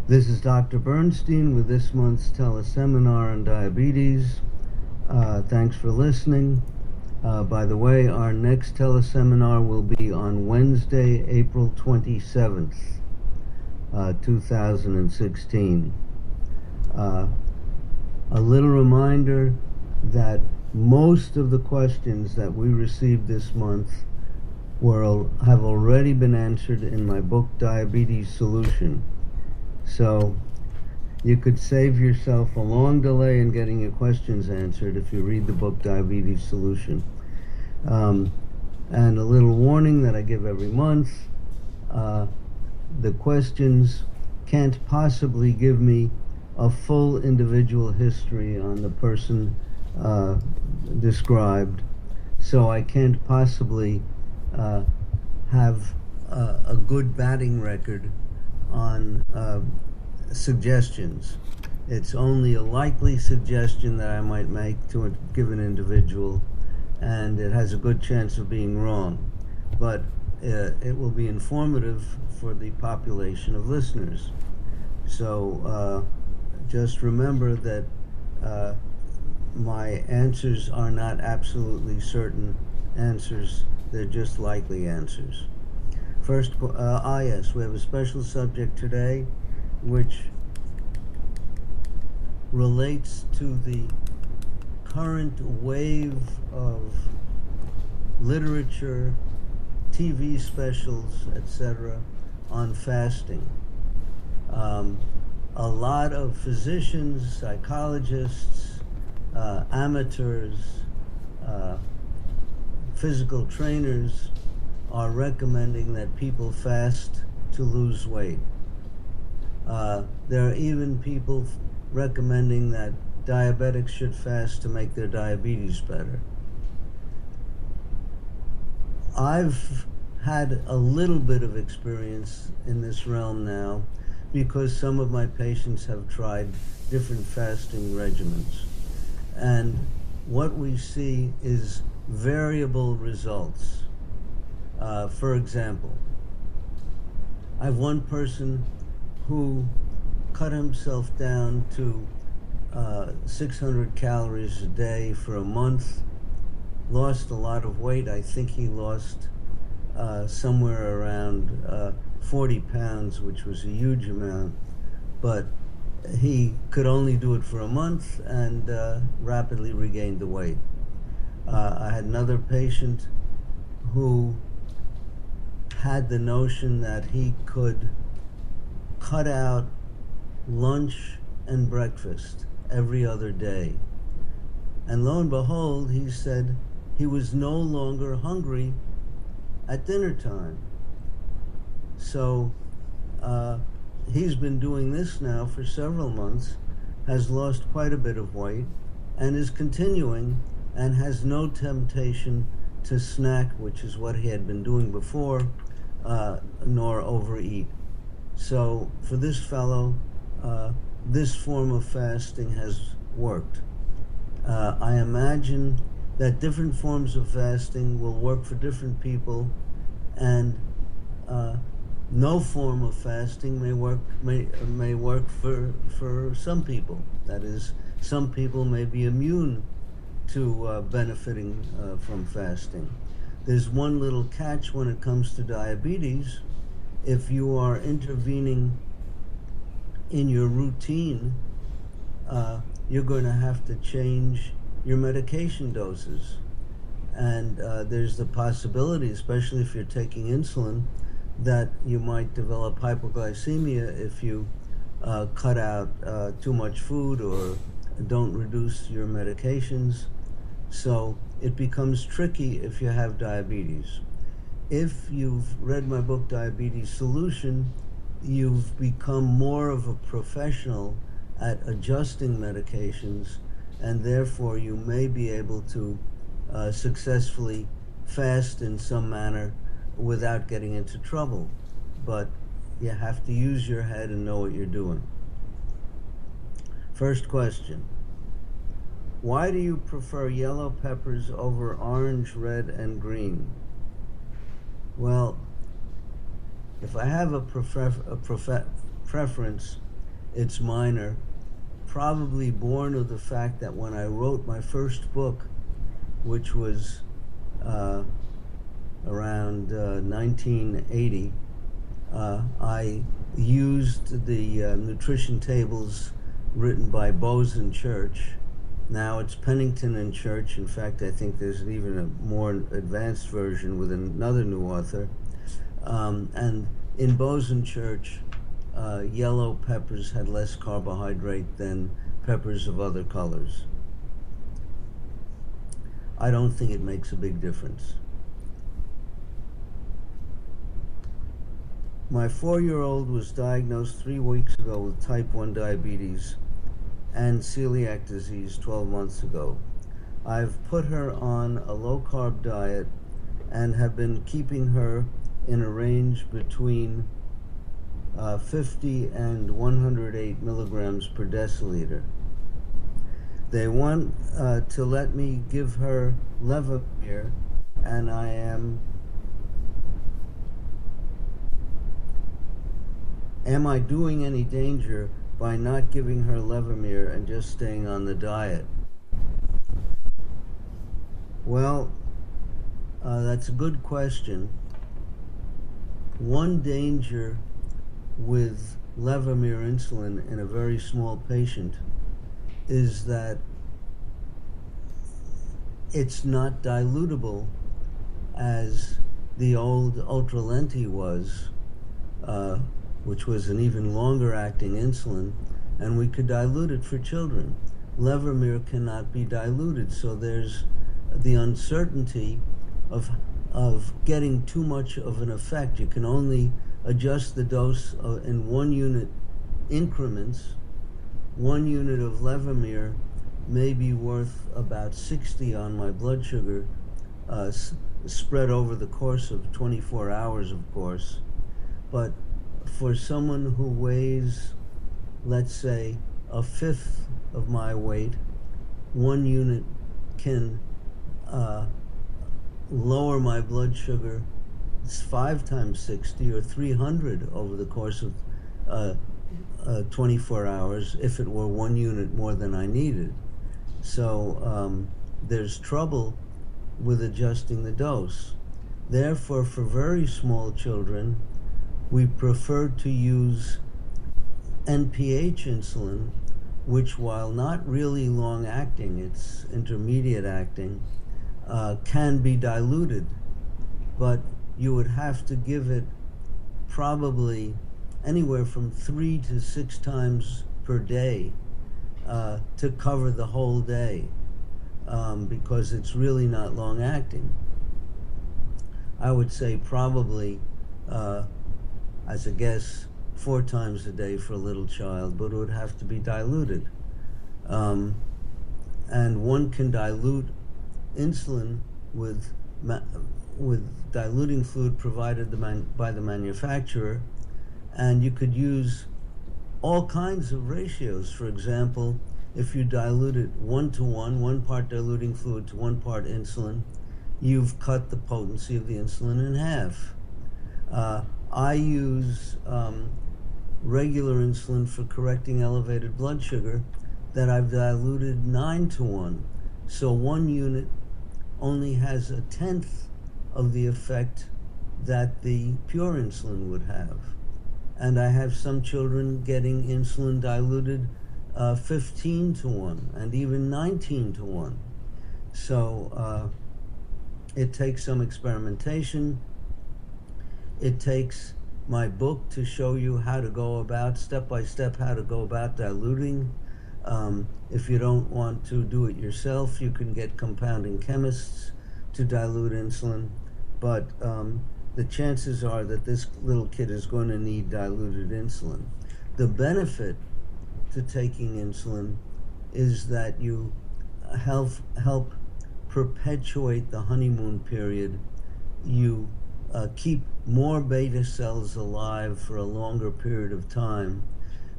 This is Dr. Bernstein with this month's Teleseminar on diabetes. Thanks for listening. By the way, our next teleseminar will be on Wednesday, April 27th, 2016. A little reminder that most of the questions that we received this month have already been answered in my book, Diabetes Solution. So you could save yourself a long delay in getting your questions answered if you read the book Diabetes Solution. And a little warning that I give every month, the questions can't possibly give me a full individual history on the person described, so I can't possibly have a good batting record on suggestions. It's only a likely suggestion that I might make to a given individual, and it has a good chance of being wrong. But it will be informative for the population of listeners. So just remember that my answers are not absolutely certain answers. They're just likely answers. First, yes, we have a special subject today which relates to the current wave of literature, TV specials, etc., on fasting. A lot of physicians, psychologists, amateurs, physical trainers are recommending that people fast to lose weight. There are even people recommending that diabetics should fast to make their diabetes better. I've had a little bit of experience in this realm now because some of my patients have tried different fasting regimens. And what we see is variable results. For example, I have one person who cut himself down to 600 calories a day for a month, lost a lot of weight. I think he lost somewhere around 40 pounds, which was a huge amount, but he could only do it for a month and rapidly regained the weight. I had another patient who had the notion that he could cut out lunch and breakfast every other day. And lo and behold, he said he was no longer hungry at dinner time. So he's been doing this now for several months, has lost quite a bit of weight, and is continuing and has no temptation to snack, which is what he had been doing before, nor overeat. So for this fellow, this form of fasting has worked. I imagine that different forms of fasting will work for different people, and no form of fasting may work for some people. That is, some people may be immune to benefiting from fasting. There's one little catch when it comes to diabetes. If you are intervening in your routine, you're going to have to change your medication doses. And there's the possibility, especially if you're taking insulin, that you might develop hypoglycemia if you cut out too much food or don't reduce your medications. So it becomes tricky if you have diabetes. If you've read my book, Diabetes Solution, you've become more of a professional at adjusting medications, and therefore you may be able to successfully fast in some manner without getting into trouble. But you have to use your head and know what you're doing. First question: why do you prefer yellow peppers over orange, red, and green? Well, if I have a preference, It's minor, probably born of the fact that when I wrote my first book, which was around 1980, I used the nutrition tables written by Bose and Church. Now it's Pennington and Church. In fact, I think there's even a more advanced version with another new author. And in Bose and Church, yellow peppers had less carbohydrate than peppers of other colors. I don't think it makes a big difference. My 4-year-old was diagnosed 3 weeks ago with type 1 diabetes and celiac disease 12 months ago. I've put her on a low-carb diet and have been keeping her in a range between 50 and 108 milligrams per deciliter. They want to let me give her Levemir, and am I doing any danger by not giving her Levemir and just staying on the diet? Well, that's a good question. One danger with Levemir insulin in a very small patient is that it's not dilutable as the old Ultralenti was, which was an even longer acting insulin, and we could dilute it for children. Levemir cannot be diluted, so there's the uncertainty of getting too much of an effect. You can only adjust the dose in 1 unit increments. 1 unit of Levemir may be worth about 60 on my blood sugar, spread over the course of 24 hours, of course. But for someone who weighs, let's say, a fifth of my weight, 1 unit can lower my blood sugar 5 times 60 or 300 over the course of 24 hours if it were 1 unit more than I needed. So there's trouble with adjusting the dose. Therefore, for very small children, we prefer to use NPH insulin, which, while not really long acting, it's intermediate acting, can be diluted, but you would have to give it probably anywhere from 3 to 6 times per day to cover the whole day, because it's really not long acting. I would say probably, as a guess, 4 times a day for a little child, but it would have to be diluted. And one can dilute insulin with diluting fluid provided by the manufacturer, and you could use all kinds of ratios. For example, if you dilute it 1-to-1, 1 part diluting fluid to 1 part insulin, you've cut the potency of the insulin in half. I use regular insulin for correcting elevated blood sugar that I've diluted 9-to-1. So 1 unit only has 1/10 of the effect that the pure insulin would have. And I have some children getting insulin diluted 15-to-1 and even 19-to-1. So it takes some experimentation. It takes my book to show you how to go about, step by step, how to go about diluting. If you don't want to do it yourself, you can get compounding chemists to dilute insulin. But the chances are that this little kid is going to need diluted insulin. The benefit to taking insulin is that you help perpetuate the honeymoon period. You keep more beta cells alive for a longer period of time.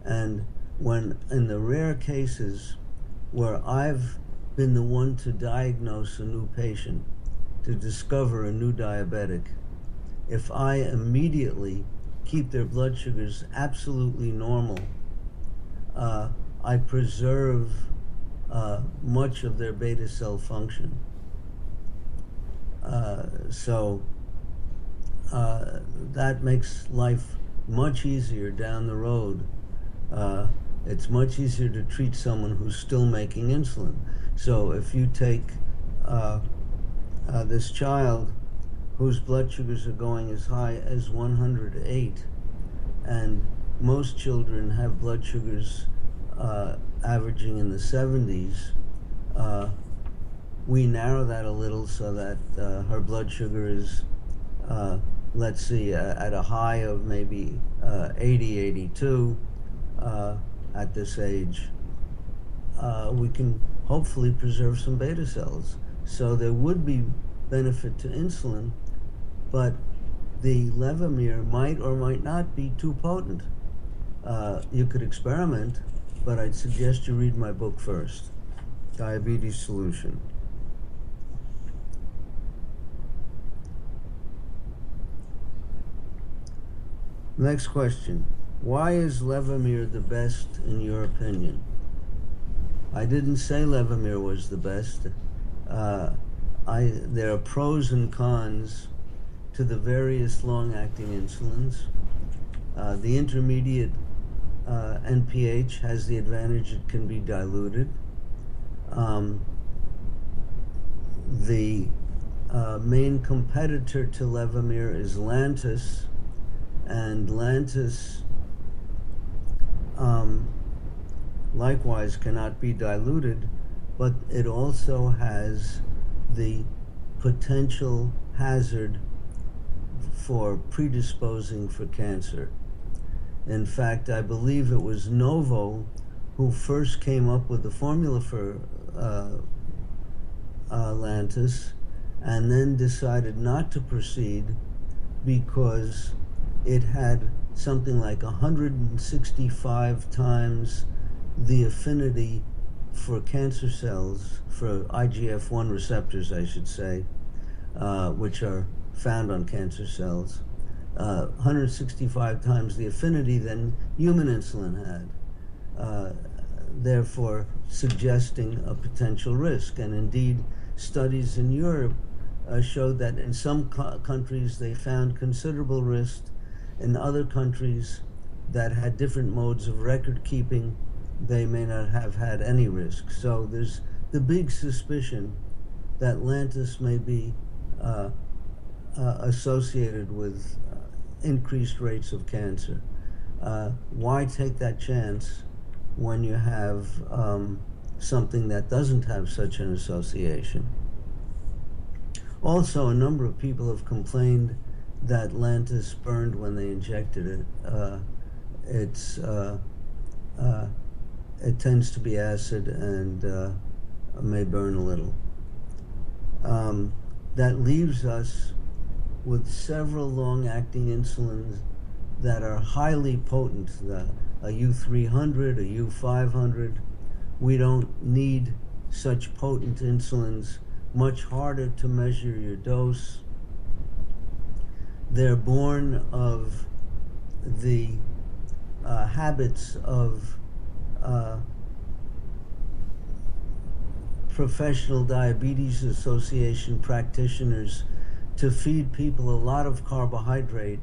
And when, in the rare cases where I've been the one to diagnose a new patient, to discover a new diabetic, if I immediately keep their blood sugars absolutely normal, I preserve much of their beta cell function. So that makes life much easier down the road. It's much easier to treat someone who's still making insulin. So if you take this child whose blood sugars are going as high as 108, and most children have blood sugars averaging in the 70s, we narrow that a little so that her blood sugar is, let's see, at a high of maybe 80, 82 at this age. We can hopefully preserve some beta cells. So there would be benefit to insulin, but the Levemir might or might not be too potent. You could experiment, but I'd suggest you read my book first, Diabetes Solution. Next question. Why is Levemir the best in your opinion? I didn't say Levemir was the best. There are pros and cons to the various long-acting insulins. The intermediate NPH has the advantage it can be diluted. The main competitor to Levemir is Lantus, and Lantus likewise cannot be diluted, but it also has the potential hazard for predisposing for cancer. In fact, I believe it was Novo who first came up with the formula for Lantus, and then decided not to proceed because it had something like 165 times the affinity for cancer cells, for IGF-1 receptors, I should say, which are found on cancer cells, 165 times the affinity than human insulin had, therefore suggesting a potential risk. And indeed, studies in Europe showed that in some countries they found considerable risk. In other countries that had different modes of record keeping, they may not have had any risk. So there's the big suspicion that Lantus may be associated with increased rates of cancer. Why take that chance when you have something that doesn't have such an association? Also, a number of people have complained that Lantus burned when they injected it. It tends to be acid and may burn a little. That leaves us with several long-acting insulins that are highly potent, a U300, a U500. We don't need such potent insulins, much harder to measure your dose. They're born of the habits of professional diabetes association practitioners to feed people a lot of carbohydrate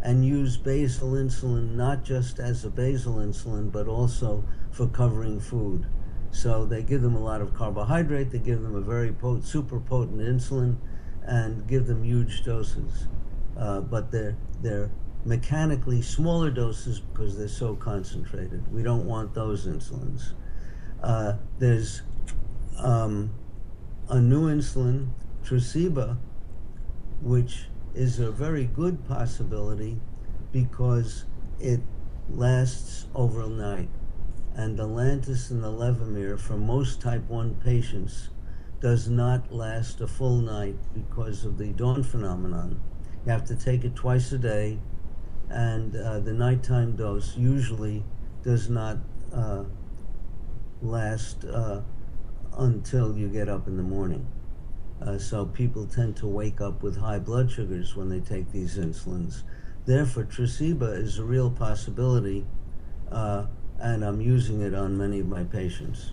and use basal insulin not just as a basal insulin but also for covering food. So they give them a lot of carbohydrate, they give them a very super potent insulin, and give them huge doses. But they're mechanically smaller doses because they're so concentrated. We don't want those insulins. There's a new insulin, Tresiba, which is a very good possibility because it lasts overnight. And the Lantus and the Levemir for most type 1 patients does not last a full night because of the dawn phenomenon. You have to take it twice a day, and the nighttime dose usually does not last until you get up in the morning. So people tend to wake up with high blood sugars when they take these insulins. Therefore, Tresiba is a real possibility and I'm using it on many of my patients.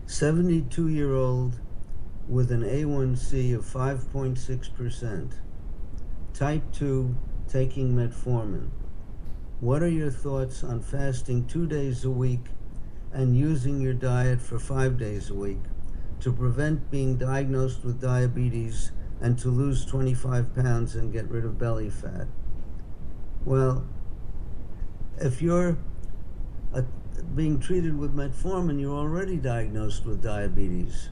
"72-year-old with an A1C of 5.6%, type 2, taking metformin. What are your thoughts on fasting 2 days a week and using your diet for 5 days a week to prevent being diagnosed with diabetes and to lose 25 pounds and get rid of belly fat?" Well, if you're being treated with metformin, you're already diagnosed with diabetes.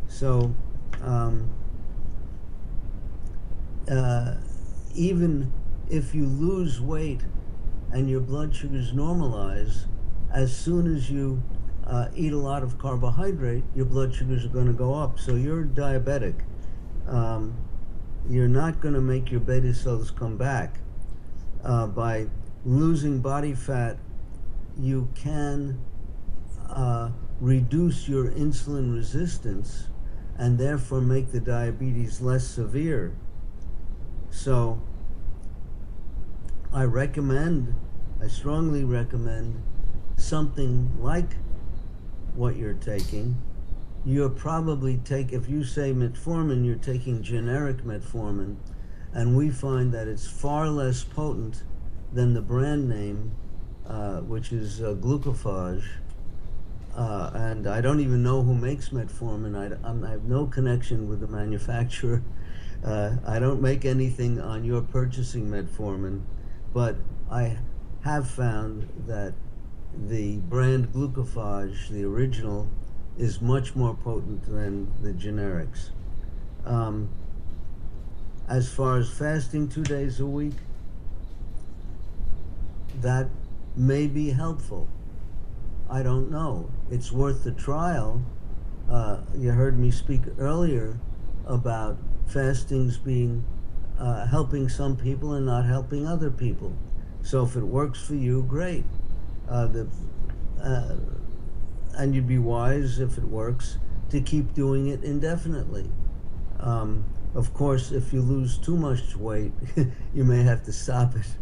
So even if you lose weight and your blood sugars normalize, as soon as you eat a lot of carbohydrate, your blood sugars are going to go up. So you're diabetic. You're not going to make your beta cells come back. By losing body fat, you can reduce your insulin resistance and therefore make the diabetes less severe. So I strongly recommend something like what you're taking. You're probably if you say metformin, you're taking generic metformin, and we find that it's far less potent than the brand name, which is glucophage. And I don't even know who makes metformin. I have no connection with the manufacturer. I don't make anything on your purchasing metformin, but I have found that the brand glucophage, the original, is much more potent than the generics. As far as fasting 2 days a week, that may be helpful. I don't know. It's worth the trial. You heard me speak earlier about fastings being helping some people and not helping other people. So if it works for you, great. And you'd be wise, if it works, to keep doing it indefinitely. Of course, if you lose too much weight, you may have to stop it.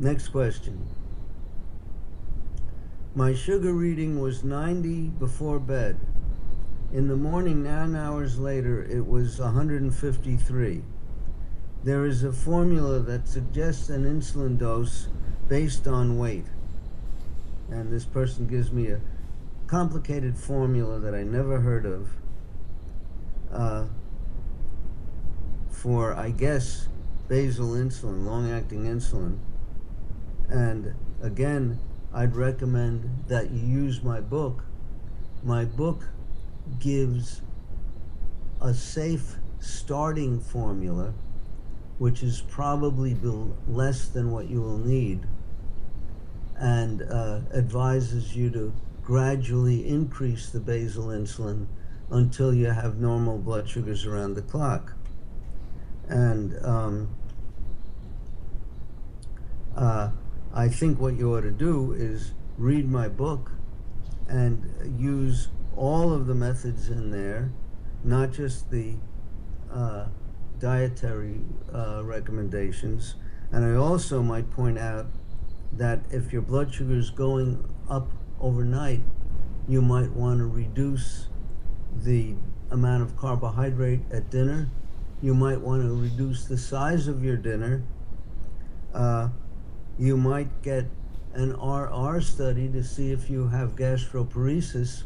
Next question. My sugar reading was 90 before bed. In the morning, 9 hours later, it was 153. There is a formula that suggests an insulin dose based on weight. And this person gives me a complicated formula that I never heard of for, I guess, basal insulin, long-acting insulin. And again, I'd recommend that you use my book. My book gives a safe starting formula, which is probably less than what you will need, and advises you to gradually increase the basal insulin until you have normal blood sugars around the clock. And I think what you ought to do is read my book and use all of the methods in there, not just the dietary recommendations. And I also might point out that if your blood sugar is going up overnight, you might want to reduce the amount of carbohydrate at dinner. You might want to reduce the size of your dinner. You might get an RR study to see if you have gastroparesis,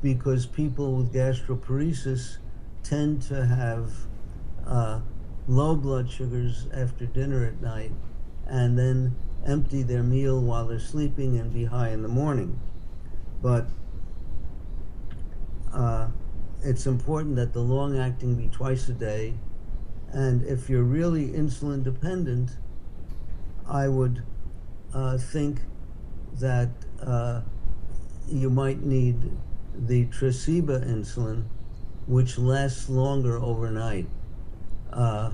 because people with gastroparesis tend to have low blood sugars after dinner at night and then empty their meal while they're sleeping and be high in the morning. But it's important that the long-acting be twice a day. And if you're really insulin dependent, I would think that you might need the Tresiba insulin, which lasts longer overnight. I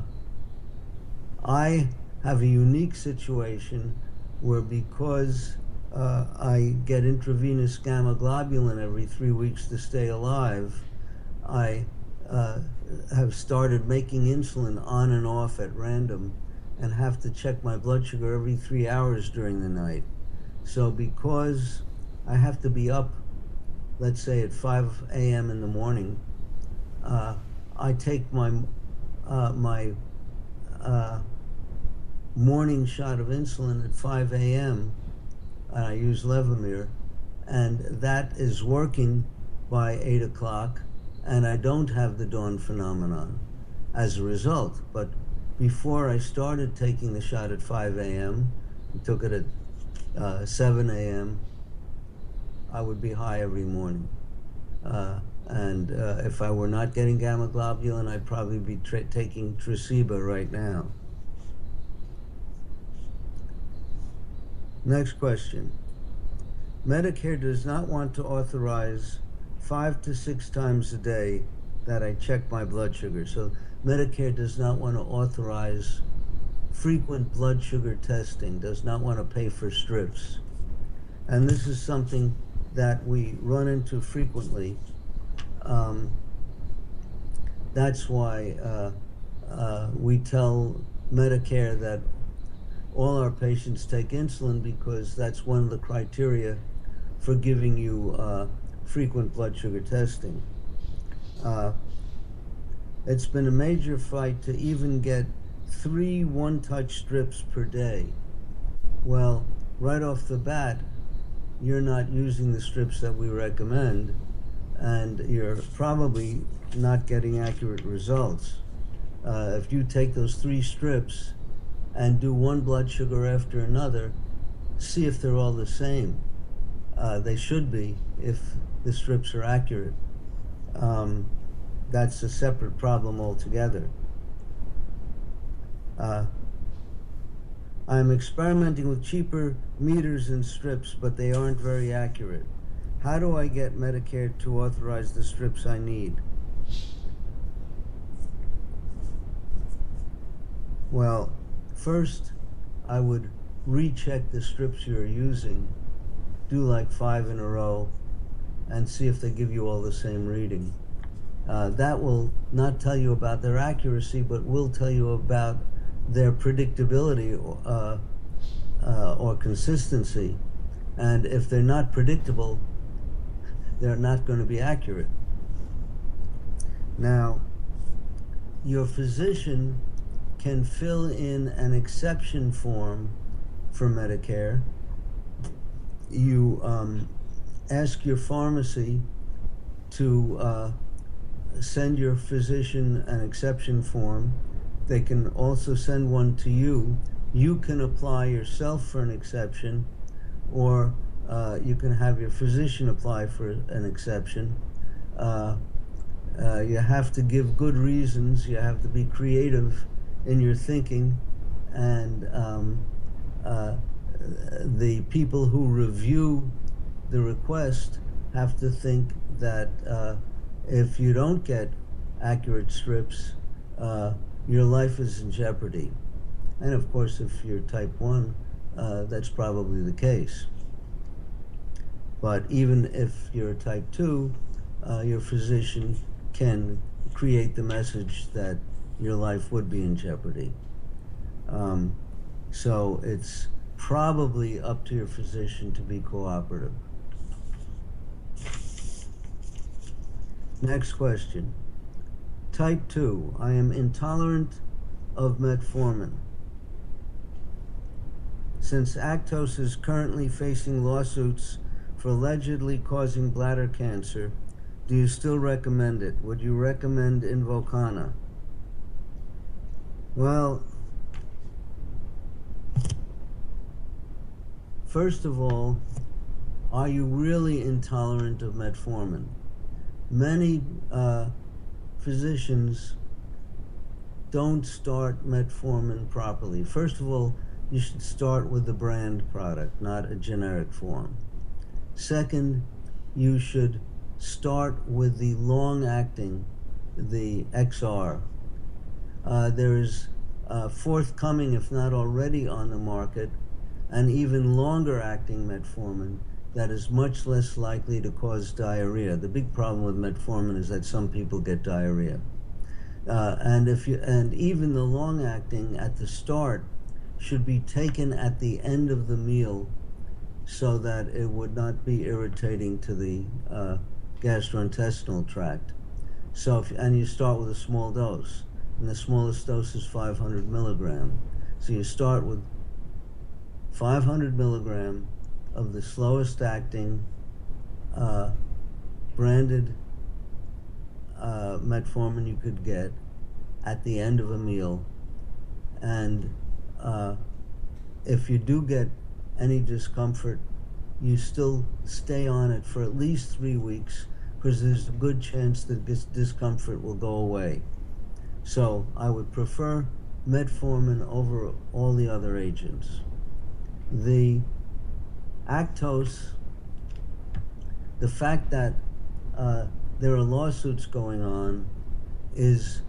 have a unique situation where, because I get intravenous gamma globulin every 3 weeks to stay alive, I have started making insulin on and off at random and have to check my blood sugar every 3 hours during the night. So because I have to be up, let's say at 5 a.m. in the morning, I take my morning shot of insulin at 5 a.m. and I use Levemir, and that is working by 8 o'clock, and I don't have the dawn phenomenon as a result. But before I started taking the shot at 5 a.m., I took it at 7 a.m., I would be high every morning. And if I were not getting gamma globulin, I'd probably be taking Tresiba right now. Next question. Medicare does not want to authorize 5 to 6 times a day that I check my blood sugar. So Medicare does not want to authorize frequent blood sugar testing, does not want to pay for strips. And this is something that we run into frequently. That's why we tell Medicare that all our patients take insulin, because that's one of the criteria for giving you frequent blood sugar testing. It's been a major fight to even get 3 one-touch strips per day. Well, right off the bat, you're not using the strips that we recommend, and you're probably not getting accurate results. If you take those 3 strips and do one blood sugar after another, see if they're all the same. They should be, if the strips are accurate. That's a separate problem altogether. I'm experimenting with cheaper meters and strips, but they aren't very accurate. How do I get Medicare to authorize the strips I need? Well, first, I would recheck the strips you're using, do like 5 in a row, and see if they give you all the same reading. That will not tell you about their accuracy, but will tell you about their predictability or consistency. And if they're not predictable, they're not going to be accurate. Now, your physician can fill in an exception form for Medicare. You ask your pharmacy to send your physician an exception form. They can also send one to you. You can apply yourself for an exception, or you can have your physician apply for an exception. You have to give good reasons. You have to be creative in your thinking, and the people who review the request have to think that if you don't get accurate strips, your life is in jeopardy. And of course, if you're type 1, that's probably the case. But even if you're type 2, your physician can create the message that your life would be in jeopardy. So it's probably up to your physician to be cooperative. Next question. Type 2, I am intolerant of metformin. Since Actos is currently facing lawsuits for allegedly causing bladder cancer, do you still recommend it? Would you recommend Invokana? Well, first of all, are you really intolerant of metformin? Many physicians don't start metformin properly. First of all, you should start with the brand product, not a generic form. Second, you should start with the long-acting, the XR. There is forthcoming, if not already on the market, an even longer-acting metformin that is much less likely to cause diarrhea. The big problem with metformin is that some people get diarrhea. And even the long acting at the start should be taken at the end of the meal so that it would not be irritating to the gastrointestinal tract. And you start with a small dose, and the smallest dose is 500 milligram. So you start with 500 milligram of the slowest acting branded metformin you could get at the end of a meal. And if you do get any discomfort, you still stay on it for at least 3 weeks, because there's a good chance that this discomfort will go away. So I would prefer metformin over all the other agents. The Actos, the fact that there are lawsuits going on is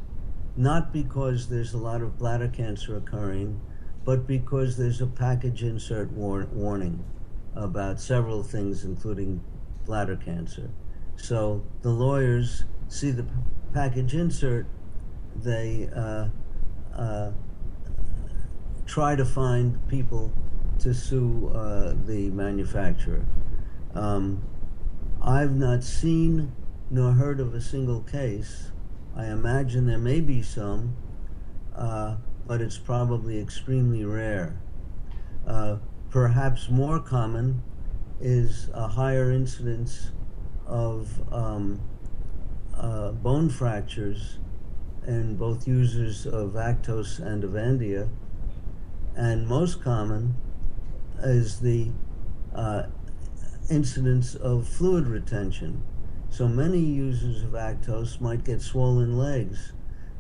not because there's a lot of bladder cancer occurring, but because there's a package insert warning about several things, including bladder cancer. So the lawyers see the package insert, they try to find people to sue the manufacturer. I've not seen nor heard of a single case. I imagine there may be some, but it's probably extremely rare. Perhaps more common is a higher incidence of bone fractures in both users of Actos and Avandia, and most common is the incidence of fluid retention. So many users of Actos might get swollen legs.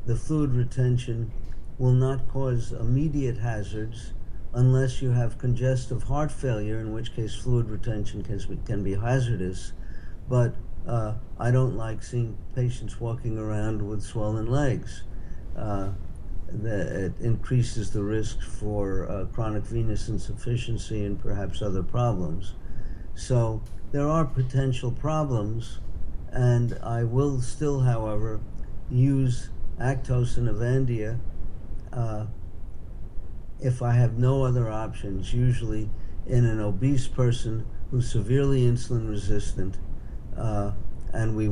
The fluid retention will not cause immediate hazards unless you have congestive heart failure, in which case fluid retention can be hazardous. But I don't like seeing patients walking around with swollen legs. It increases the risk for chronic venous insufficiency and perhaps other problems. So there are potential problems, and I will still, however, use Actos and Avandia if I have no other options, usually in an obese person who's severely insulin resistant, and we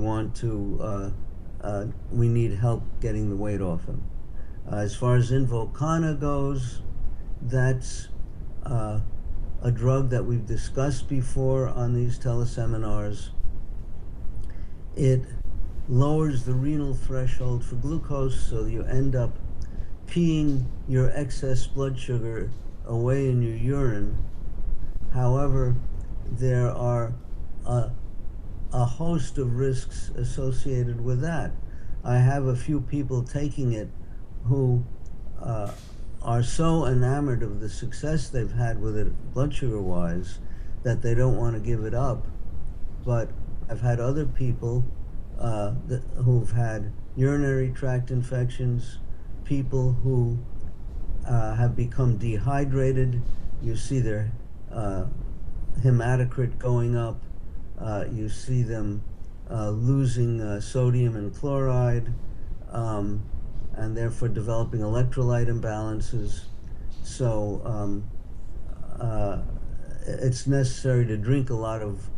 need help getting the weight off him. As far as Invokana goes, that's a drug that we've discussed before on these teleseminars. It lowers the renal threshold for glucose, so you end up peeing your excess blood sugar away in your urine. However, there are a host of risks associated with that. I have a few people taking it who are so enamored of the success they've had with it blood sugar wise that they don't want to give it up. But I've had other people who've had urinary tract infections, people who have become dehydrated. You see their hematocrit going up. You see them losing sodium and chloride, and therefore developing electrolyte imbalances. So it's necessary to drink a lot of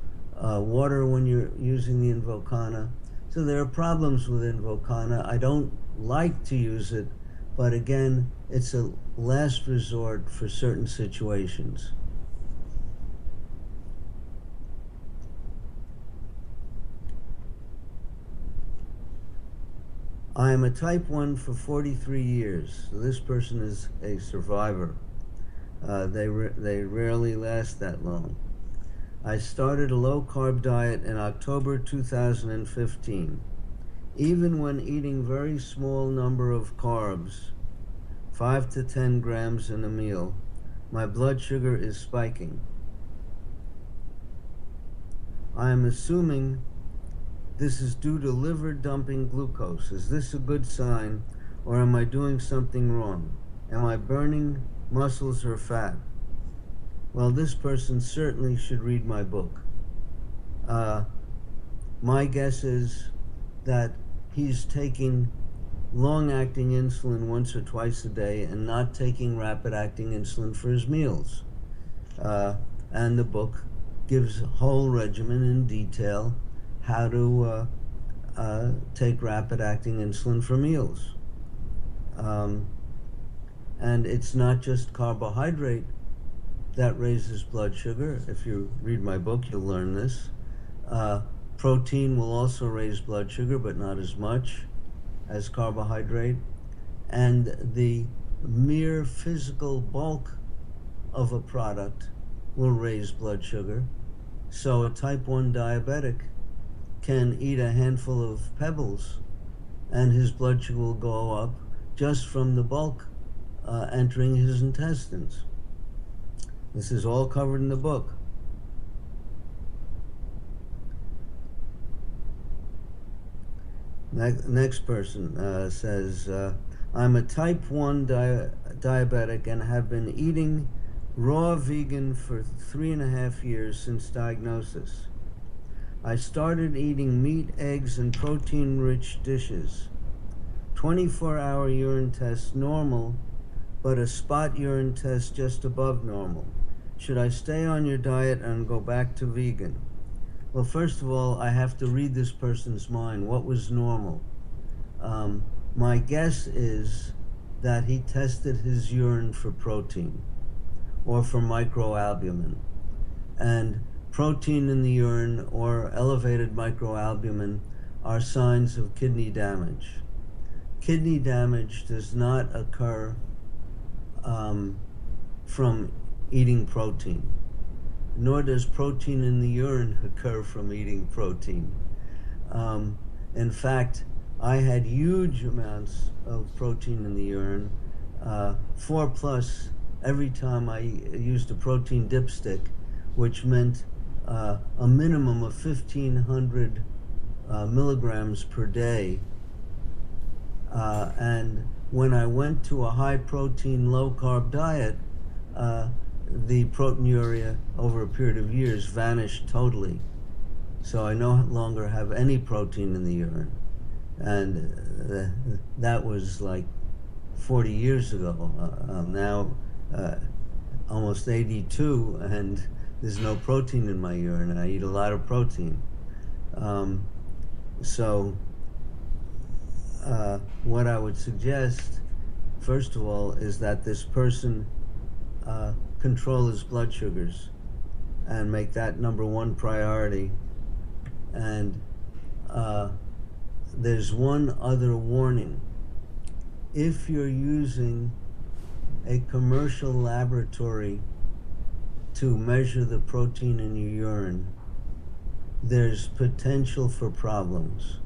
water when you're using the Invokana. So there are problems with Invokana. I don't like to use it, but again, it's a last resort for certain situations. I am a type 1 for 43 years. So this person is a survivor. They rarely last that long. I started a low-carb diet in October 2015. Even when eating very small number of carbs, 5 to 10 grams in a meal, my blood sugar is spiking. I am assuming this is due to liver dumping glucose. Is this a good sign, or am I doing something wrong? Am I burning muscles or fat? Well, this person certainly should read my book. Uh, my guess is that he's taking long-acting insulin once or twice a day and not taking rapid-acting insulin for his meals. And the book gives a whole regimen in detail how to take rapid-acting insulin for meals. And it's not just carbohydrate that raises blood sugar. If you read my book, you'll learn this. Protein will also raise blood sugar, but not as much as carbohydrate. And the mere physical bulk of a product will raise blood sugar. So a type 1 diabetic can eat a handful of pebbles and his blood sugar will go up just from the bulk entering his intestines. This is all covered in the book. Next person says, I'm a type 1 diabetic and have been eating raw vegan for 3.5 years since diagnosis. I started eating meat, eggs, and protein-rich dishes. 24-hour urine test normal, but a spot urine test just above normal. Should I stay on your diet and go back to vegan? Well, first of all, I have to read this person's mind. What was normal? My guess is that he tested his urine for protein or for microalbumin. And protein in the urine or elevated microalbumin are signs of kidney damage. Kidney damage does not occur from eating protein, nor does protein in the urine occur from eating protein. In fact, I had huge amounts of protein in the urine, 4+ every time I used a protein dipstick, which meant a minimum of 1,500 milligrams per day. And when I went to a high protein, low carb diet, the proteinuria over a period of years vanished totally. So I no longer have any protein in the urine. And that was like 40 years ago. I'm now almost 82 and there's no protein in my urine. I eat a lot of protein. What I would suggest, first of all, is that this person control his blood sugars and make that number one priority. And there's one other warning. If you're using a commercial laboratory to measure the protein in your urine, there's potential for problems.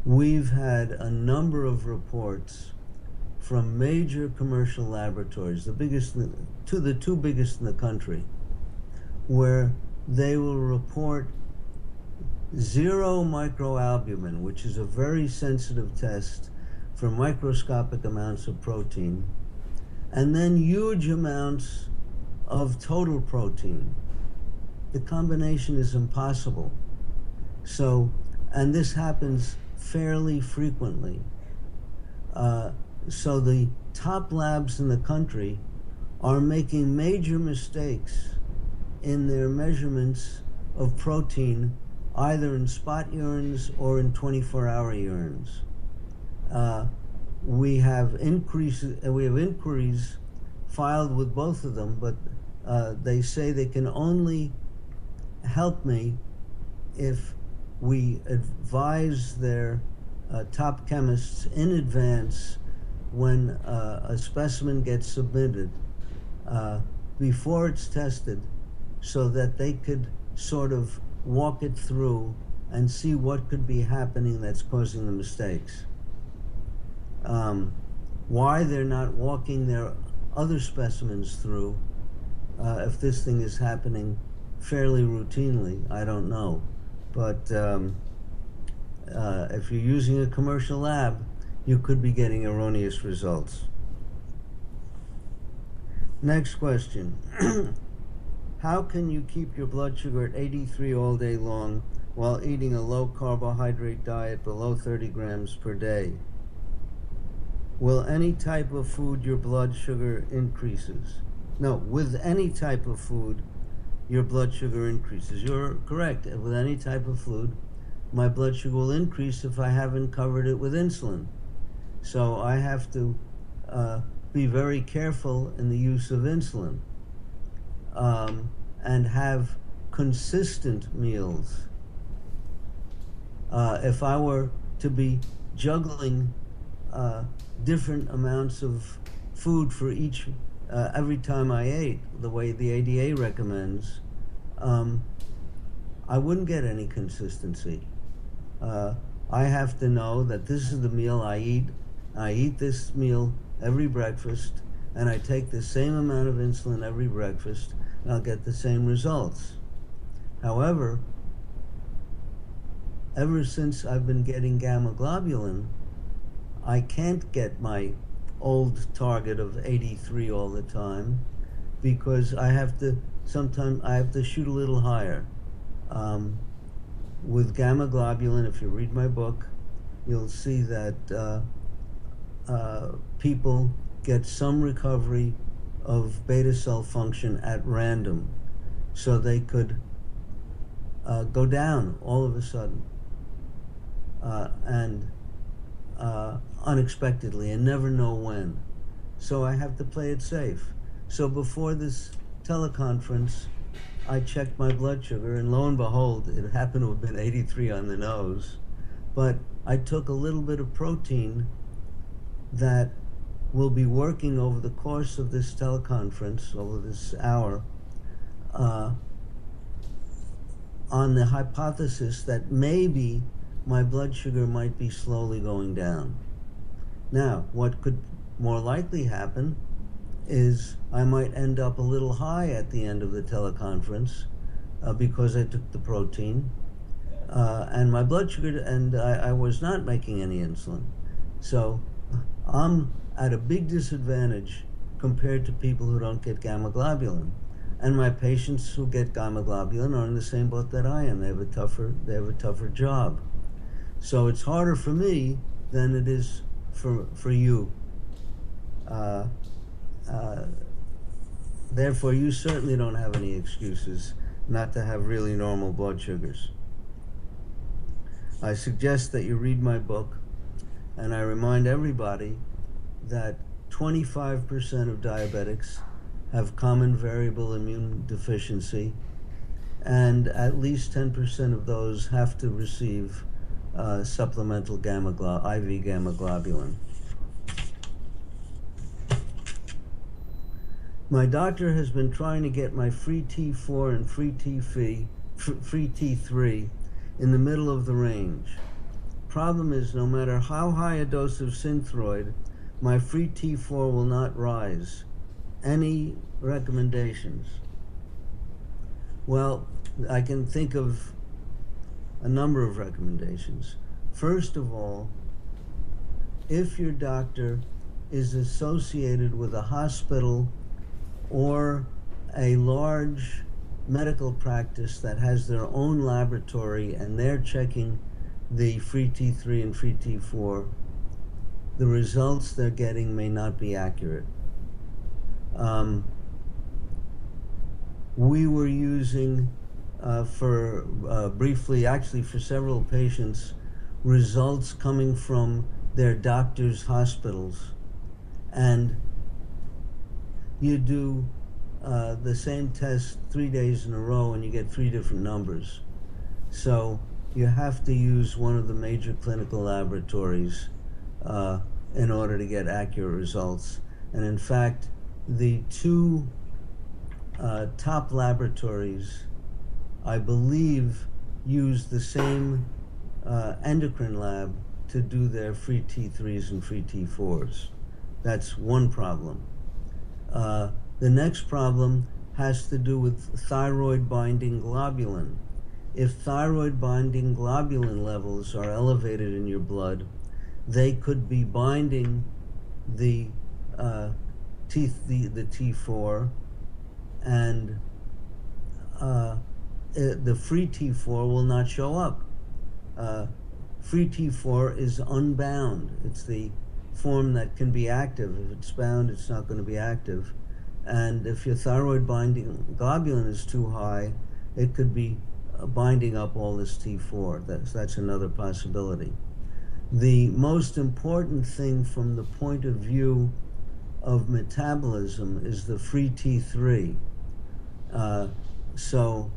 We've had a number of reports from major commercial laboratories, the two biggest in the country, where they will report 0 microalbumin, which is a very sensitive test for microscopic amounts of protein, and then huge amounts of total protein. The combination is impossible. And this happens fairly frequently. So the top labs in the country are making major mistakes in their measurements of protein, either in spot urines or in 24-hour urines. We have inquiries filed with both of them, but they say they can only help me if we advise their top chemists in advance when a specimen gets submitted before it's tested, so that they could sort of walk it through and see what could be happening that's causing the mistakes. Why they're not walking their other specimens through, if this thing is happening fairly routinely, I don't know. But if you're using a commercial lab, you could be getting erroneous results. Next question. How can you keep your blood sugar at 83 all day long while eating a low carbohydrate diet below 30 grams per day? Will any type of food your blood sugar increases? No, with any type of food, your blood sugar increases. You're correct. With any type of food, my blood sugar will increase if I haven't covered it with insulin. So I have to be very careful in the use of insulin, and have consistent meals. If I were to be juggling different amounts of food for each every time I ate, the way the ADA recommends, I wouldn't get any consistency. I have to know that this is the meal I eat. I eat this meal every breakfast, and I take the same amount of insulin every breakfast, and I'll get the same results. However, ever since I've been getting gamma globulin, I can't get my old target of 83 all the time, because sometimes I have to shoot a little higher. With gamma globulin, if you read my book, you'll see that people get some recovery of beta cell function at random. So they could go down all of a sudden and unexpectedly, and never know when. So I have to play it safe. So before this teleconference, I checked my blood sugar, and lo and behold, it happened to have been 83 on the nose. But I took a little bit of protein that will be working over the course of this teleconference, over this hour, on the hypothesis that maybe my blood sugar might be slowly going down. Now, what could more likely happen is I might end up a little high at the end of the teleconference because I took the protein, and my blood sugar, and I was not making any insulin. So I'm at a big disadvantage compared to people who don't get gamma globulin. And my patients who get gamma globulin are in the same boat that I am. They have a tougher job. So it's harder for me than it is for you. Therefore, you certainly don't have any excuses not to have really normal blood sugars. I suggest that you read my book, and I remind everybody that 25% of diabetics have common variable immune deficiency, and at least 10% of those have to receive supplemental IV gamma globulin. My doctor has been trying to get my free T4 and free T3 in the middle of the range. Problem is, no matter how high a dose of Synthroid, my free T4 will not rise. Any recommendations? Well, I can think of a number of recommendations. First of all, if your doctor is associated with a hospital or a large medical practice that has their own laboratory and they're checking the free T3 and free T4, the results they're getting may not be accurate. We were using briefly, actually for several patients, results coming from their doctors' hospitals. And you do the same test 3 days in a row and you get 3 different numbers. So you have to use one of the major clinical laboratories in order to get accurate results. And in fact, the 2 top laboratories, I believe, use the same endocrine lab to do their free T3s and free T4s. That's one problem. The next problem has to do with thyroid binding globulin. If thyroid binding globulin levels are elevated in your blood, they could be binding the T4 and the free T4 will not show up. Free T4 is unbound. It's the form that can be active. If it's bound, it's not going to be active. And if your thyroid binding globulin is too high, it could be binding up all this T4. That's another possibility. The most important thing from the point of view of metabolism is the free T3. So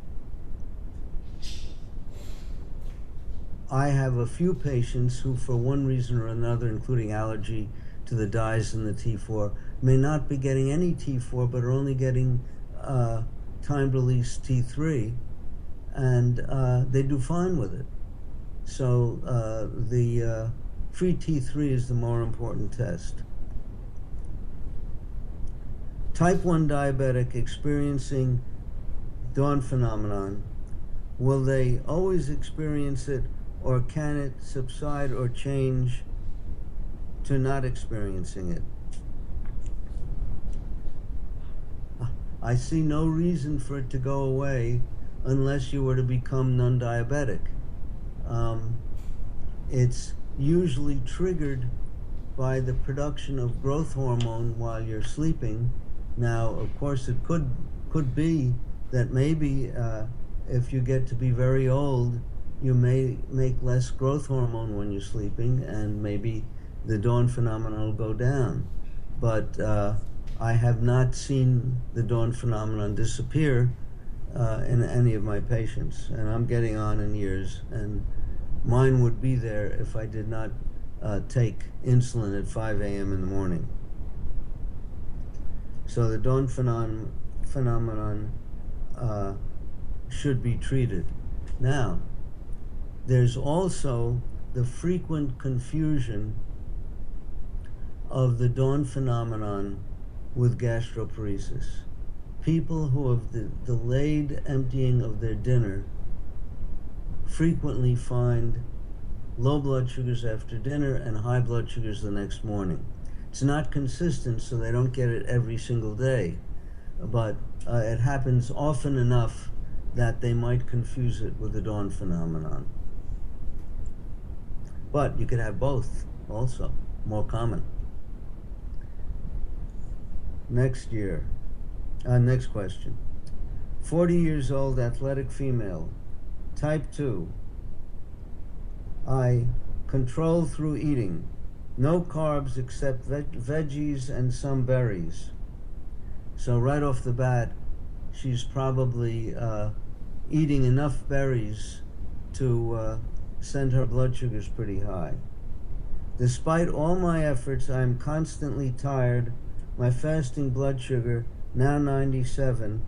I have a few patients who, for one reason or another, including allergy to the dyes in the T4, may not be getting any T4, but are only getting time-release T3, and they do fine with it. So the free T3 is the more important test. Type 1 diabetic experiencing dawn phenomenon, will they always experience it, or can it subside or change to not experiencing it? I see no reason for it to go away unless you were to become non-diabetic. It's usually triggered by the production of growth hormone while you're sleeping. Now, of course, it could be that maybe if you get to be very old, you may make less growth hormone when you're sleeping, and maybe the dawn phenomenon will go down. But I have not seen the dawn phenomenon disappear in any of my patients, and I'm getting on in years, and mine would be there if I did not take insulin at 5 a.m. in the morning. So the dawn phenomenon should be treated. Now, there's also the frequent confusion of the dawn phenomenon with gastroparesis. People who have delayed emptying of their dinner frequently find low blood sugars after dinner and high blood sugars the next morning. It's not consistent, so they don't get it every single day, but it happens often enough that they might confuse it with the dawn phenomenon. But you could have both also, more common. Next question. 40 years old, athletic female, type 2. I control through eating. No carbs except veggies and some berries. So right off the bat, she's probably eating enough berries to send her blood sugars pretty high. Despite all my efforts, I am constantly tired. My fasting blood sugar, now 97.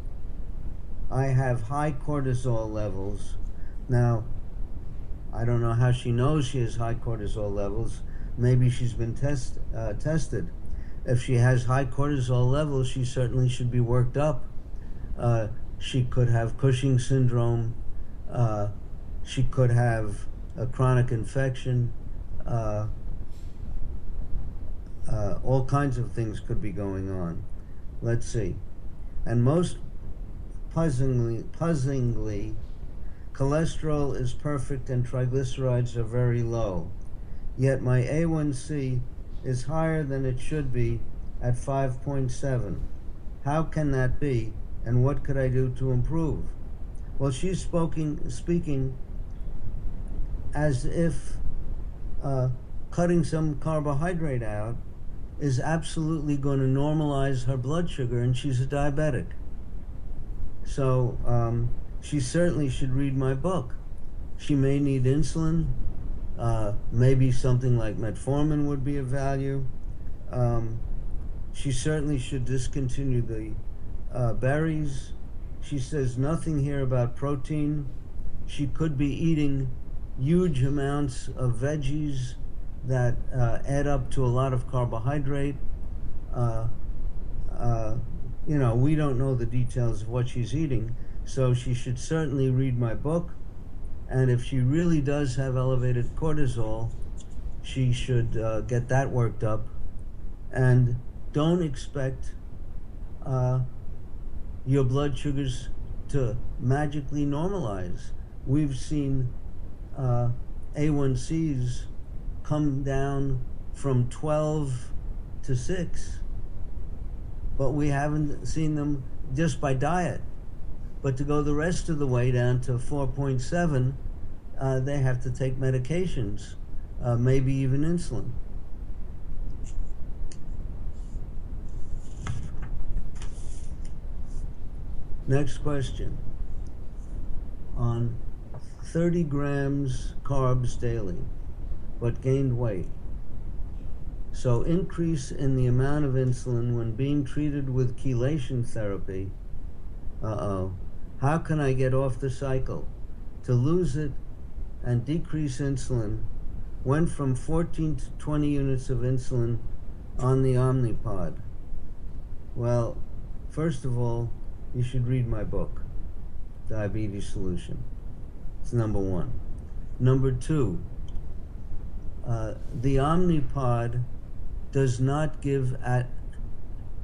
I have high cortisol levels. Now, I don't know how she knows she has high cortisol levels. Maybe she's been tested. If she has high cortisol levels, she certainly should be worked up. She could have Cushing's syndrome. She could have a chronic infection. All kinds of things could be going on. Let's see. And most puzzlingly, cholesterol is perfect and triglycerides are very low. Yet my A1C is higher than it should be at 5.7. How can that be, and what could I do to improve? Well, she's speaking as if cutting some carbohydrate out is absolutely going to normalize her blood sugar, and she's a diabetic. So she certainly should read my book. She may need insulin. Maybe something like metformin would be of value. She certainly should discontinue the berries. She says nothing here about protein. She could be eating huge amounts of veggies that add up to a lot of carbohydrate. We don't know the details of what she's eating, so she should certainly read my book. And if she really does have elevated cortisol, she should get that worked up. And don't expect your blood sugars to magically normalize. We've seen A1Cs come down from 12 to 6, but we haven't seen them just by diet. But to go the rest of the way down to 4.7, they have to take medications, maybe even insulin. Next question. On 30 grams carbs daily, but gained weight. So increase in the amount of insulin when being treated with chelation therapy. How can I get off the cycle? To lose it and decrease insulin, went from 14 to 20 units of insulin on the Omnipod. Well, first of all, you should read my book, Diabetes Solution. It's number one. Number two, the Omnipod does not give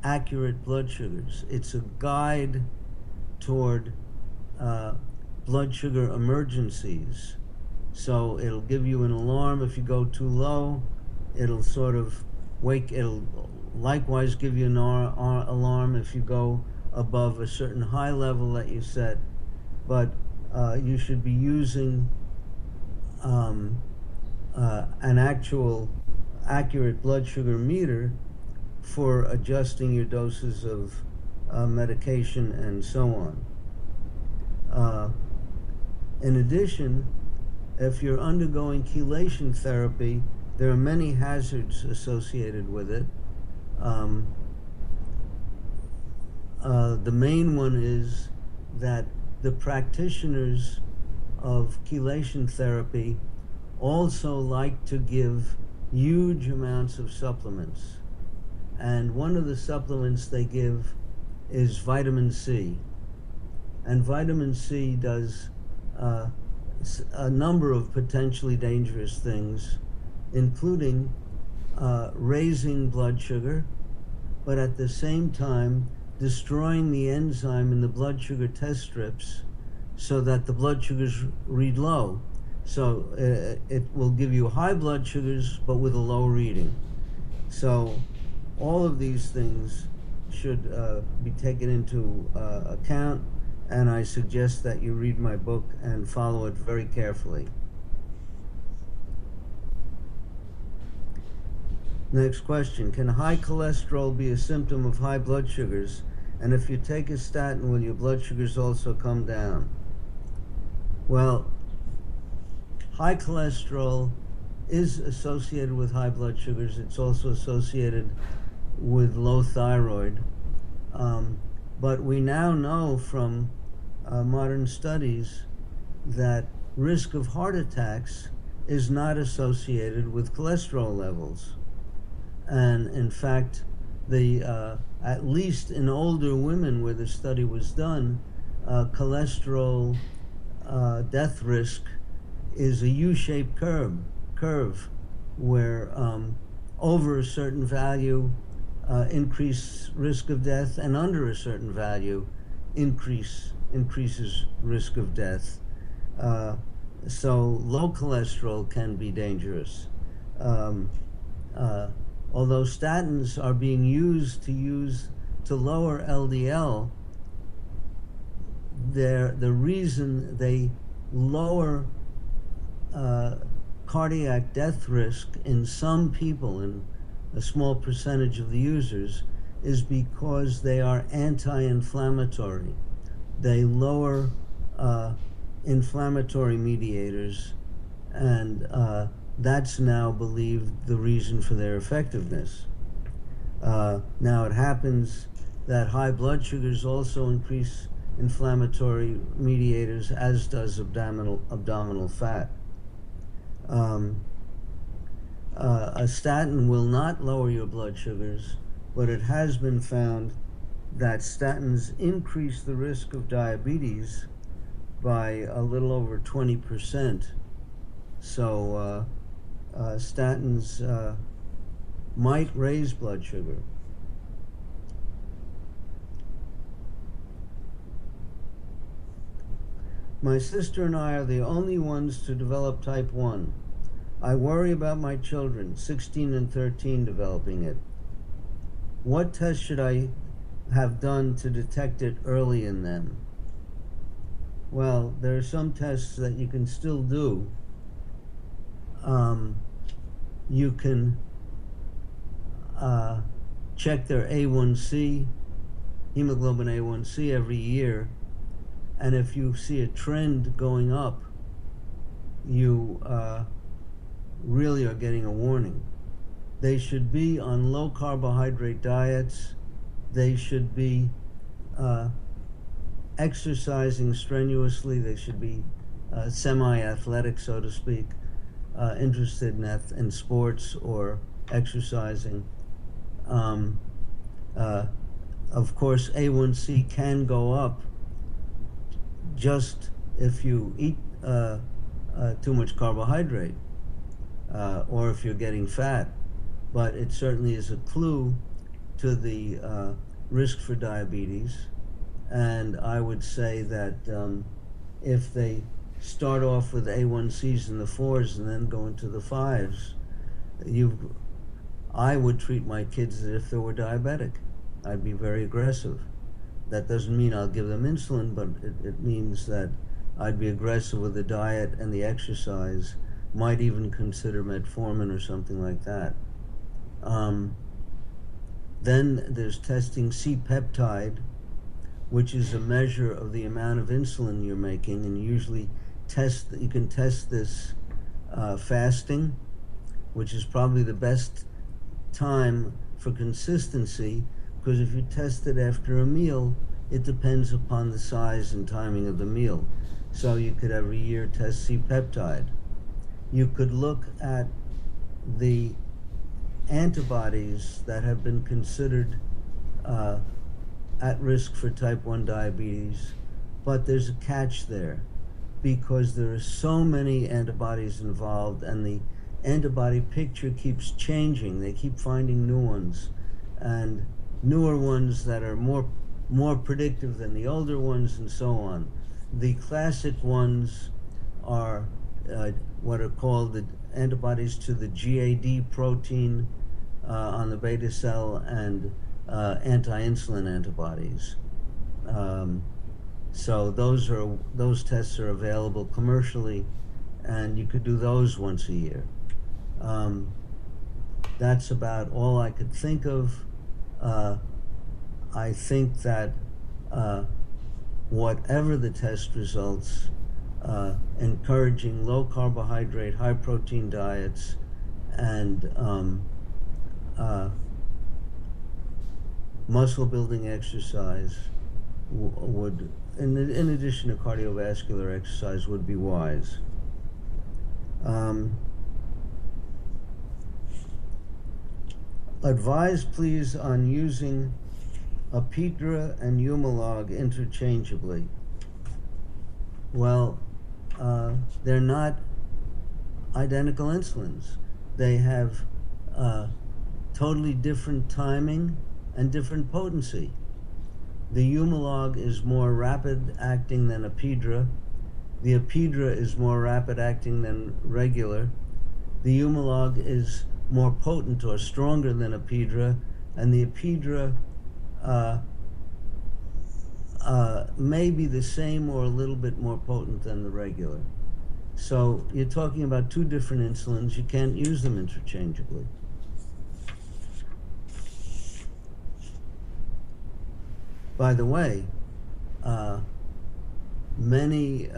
accurate blood sugars. It's a guide toward blood sugar emergencies. So it'll give you an alarm if you go too low. It'll sort of it'll likewise give you an alarm if you go above a certain high level that you set. But you should be using an actual accurate blood sugar meter for adjusting your doses of medication and so on. In addition, if you're undergoing chelation therapy, there are many hazards associated with it. The main one is that the practitioners of chelation therapy also like to give huge amounts of supplements. And one of the supplements they give is vitamin C. And vitamin C does a number of potentially dangerous things, including raising blood sugar, but at the same time destroying the enzyme in the blood sugar test strips so that the blood sugars read low. So it will give you high blood sugars, but with a low reading. So all of these things should be taken into account, and I suggest that you read my book and follow it very carefully. Next question. Can high cholesterol be a symptom of high blood sugars? And if you take a statin, will your blood sugars also come down? Well, high cholesterol is associated with high blood sugars. It's also associated with low thyroid. But we now know from modern studies that risk of heart attacks is not associated with cholesterol levels. And in fact, at least in older women where the study was done, cholesterol death risk is a U-shaped curve where over a certain value increase risk of death, and under a certain value increases risk of death. So low cholesterol can be dangerous. Although statins are being used to lower LDL, the reason they lower cardiac death risk in some people, in a small percentage of the users, is because they are anti-inflammatory. They lower inflammatory mediators, and that's now believed the reason for their effectiveness. Now it happens that high blood sugars also increase inflammatory mediators, as does abdominal fat. A statin will not lower your blood sugars, but it has been found that statins increase the risk of diabetes by a little over 20%. So statins might raise blood sugar. My sister and I are the only ones to develop type 1. I worry about my children, 16 and 13, developing it. What test should I have done to detect it early in them? Well, there are some tests that you can still do. You can check their A1C, hemoglobin A1C, every year. And if you see a trend going up, you really are getting a warning. They should be on low carbohydrate diets. They should be exercising strenuously. They should be semi-athletic, so to speak, interested in sports or exercising. Of course, A1C can go up just if you eat too much carbohydrate or if you're getting fat. But it certainly is a clue to the risk for diabetes. And I would say that if they start off with A1Cs in the 4s and then go into the 5s, I would treat my kids as if they were diabetic. I'd be very aggressive. That doesn't mean I'll give them insulin, but it means that I'd be aggressive with the diet and the exercise, might even consider metformin or something like that. Then there's testing C-peptide, which is a measure of the amount of insulin you're making, and you can test this fasting, which is probably the best time for consistency, because if you test it after a meal, it depends upon the size and timing of the meal. So you could every year test C-peptide. You could look at the antibodies that have been considered at risk for type 1 diabetes, but there's a catch there, because there are so many antibodies involved and the antibody picture keeps changing. They keep finding new ones, and newer ones that are more predictive than the older ones, and so on. The classic ones are what are called the antibodies to the GAD protein on the beta cell, and anti-insulin antibodies. So those tests are available commercially, and you could do those once a year. That's about all I could think of. I think that whatever the test results, encouraging low carbohydrate, high protein diets, and muscle building exercise would, in addition to cardiovascular exercise, would be wise. Advise, please, on using Apidra and Humalog interchangeably. Well, they're not identical insulins. They have totally different timing and different potency. The Humalog is more rapid acting than Apidra. The Apidra is more rapid acting than regular. The Humalog is more potent or stronger than Apidra, and the Apidra may be the same or a little bit more potent than the regular. So you're talking about two different insulins. You can't use them interchangeably. By the way, many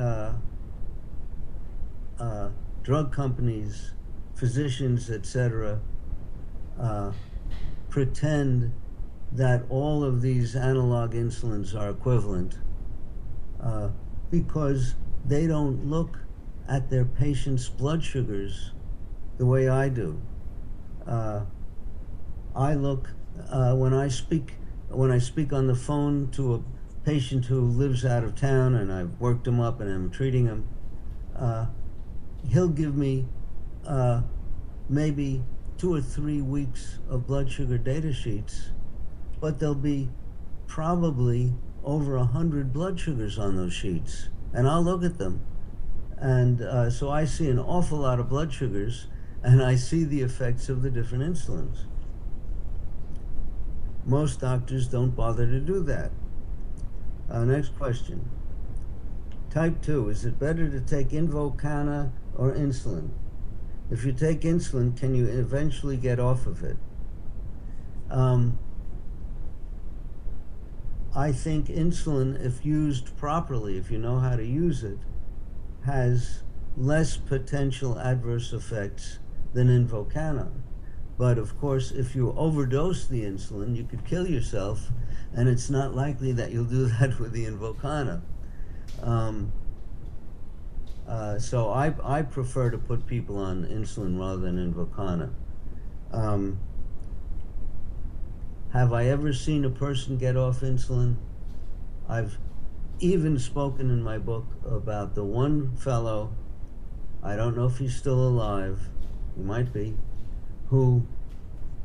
drug companies, physicians, etc., pretend that all of these analog insulins are equivalent because they don't look at their patients' blood sugars the way I do. I look when I speak on the phone to a patient who lives out of town, and I've worked him up and I'm treating him. He'll give me maybe 2 or 3 weeks of blood sugar data sheets, but there'll be probably over 100 blood sugars on those sheets. and I'll look at them. And so I see an awful lot of blood sugars, and I see the effects of the different insulins. Most doctors don't bother to do that. Next question. Type 2, is it better to take Invokana or insulin? If you take insulin, can you eventually get off of it? I think insulin, if used properly, if you know how to use it, has less potential adverse effects than Invokana. But of course, if you overdose the insulin, you could kill yourself, and it's not likely that you'll do that with the Invokana. So I prefer to put people on insulin rather than Invokana. Have I ever seen a person get off insulin? I've even spoken in my book about the one fellow, I don't know if he's still alive, he might be, who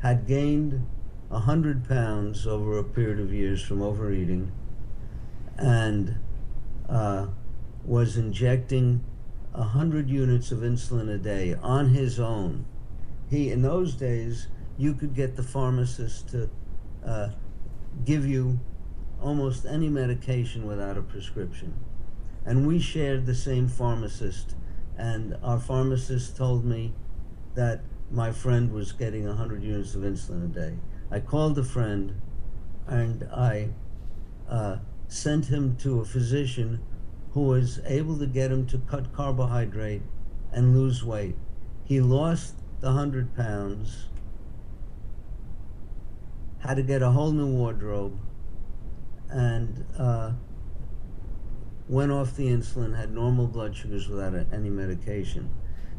had gained 100 pounds over a period of years from overeating, and was injecting 100 units of insulin a day on his own. In those days, you could get the pharmacist to give you almost any medication without a prescription. And we shared the same pharmacist, and our pharmacist told me that my friend was getting 100 units of insulin a day. I called a friend, and I sent him to a physician who was able to get him to cut carbohydrate and lose weight. He lost the 100 pounds, had to get a whole new wardrobe, and went off the insulin, had normal blood sugars without any medication.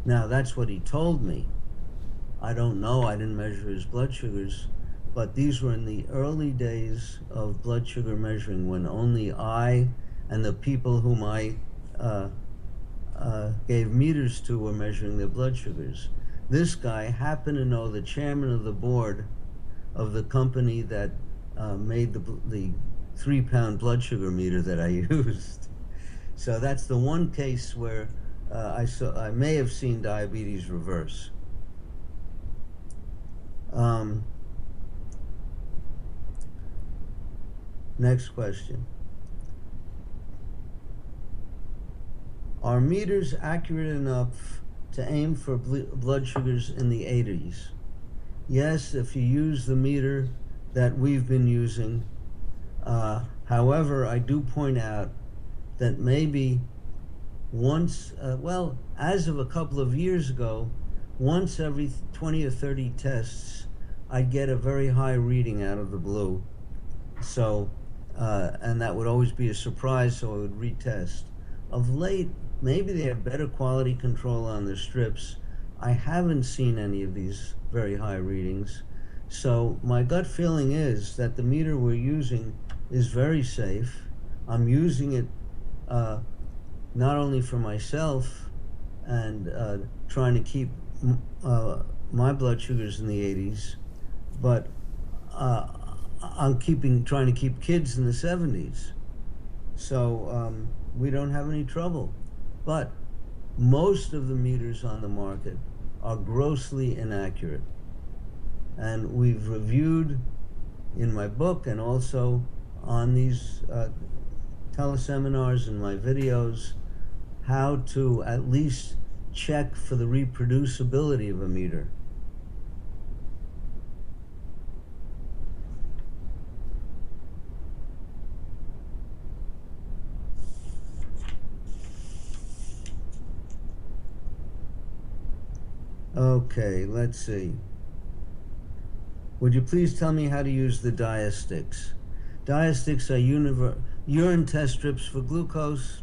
Now, that's what he told me. I don't know, I didn't measure his blood sugars, but these were in the early days of blood sugar measuring, when only I and the people whom I gave meters to were measuring their blood sugars. This guy happened to know the chairman of the board of the company that made the 3-pound blood sugar meter that I used. So that's the one case where I may have seen diabetes reverse. Next question. Are meters accurate enough to aim for blood sugars in the 80s? Yes, if you use the meter that we've been using. However, I do point out that maybe once, as of a couple of years ago, once every 20 or 30 tests, I'd get a very high reading out of the blue. So, and that would always be a surprise, so I would retest. Of late, maybe they have better quality control on their strips. I haven't seen any of these very high readings. So my gut feeling is that the meter we're using is very safe. I'm using it not only for myself and trying to keep my blood sugars in the 80s, but I'm trying to keep kids in the 70s. So we don't have any trouble. But most of the meters on the market are grossly inaccurate. And we've reviewed in my book and also on these teleseminars and my videos how to at least check for the reproducibility of a meter. Okay, let's see. Would you please tell me how to use the diastics? Diastics are urine test strips for glucose.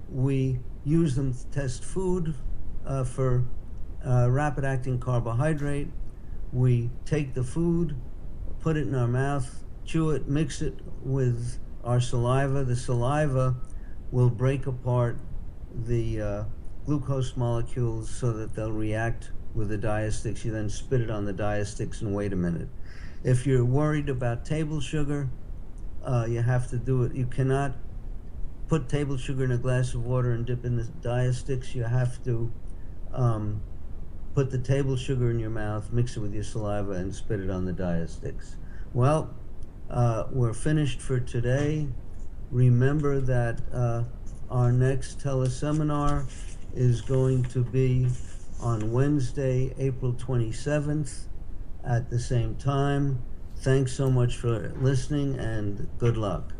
We use them to test food for rapid-acting carbohydrate. We take the food, put it in our mouth, chew it, mix it with our saliva. The saliva will break apart the glucose molecules so that they'll react with the diastics. You then spit it on the diastics and wait a minute. If you're worried about table sugar, you have to do it. You cannot put table sugar in a glass of water and dip in the diastics, you have to put the table sugar in your mouth, mix it with your saliva, and spit it on the diastics. Well, we're finished for today. Remember that our next teleseminar is going to be on Wednesday, April 27th at the same time. Thanks so much for listening, and good luck.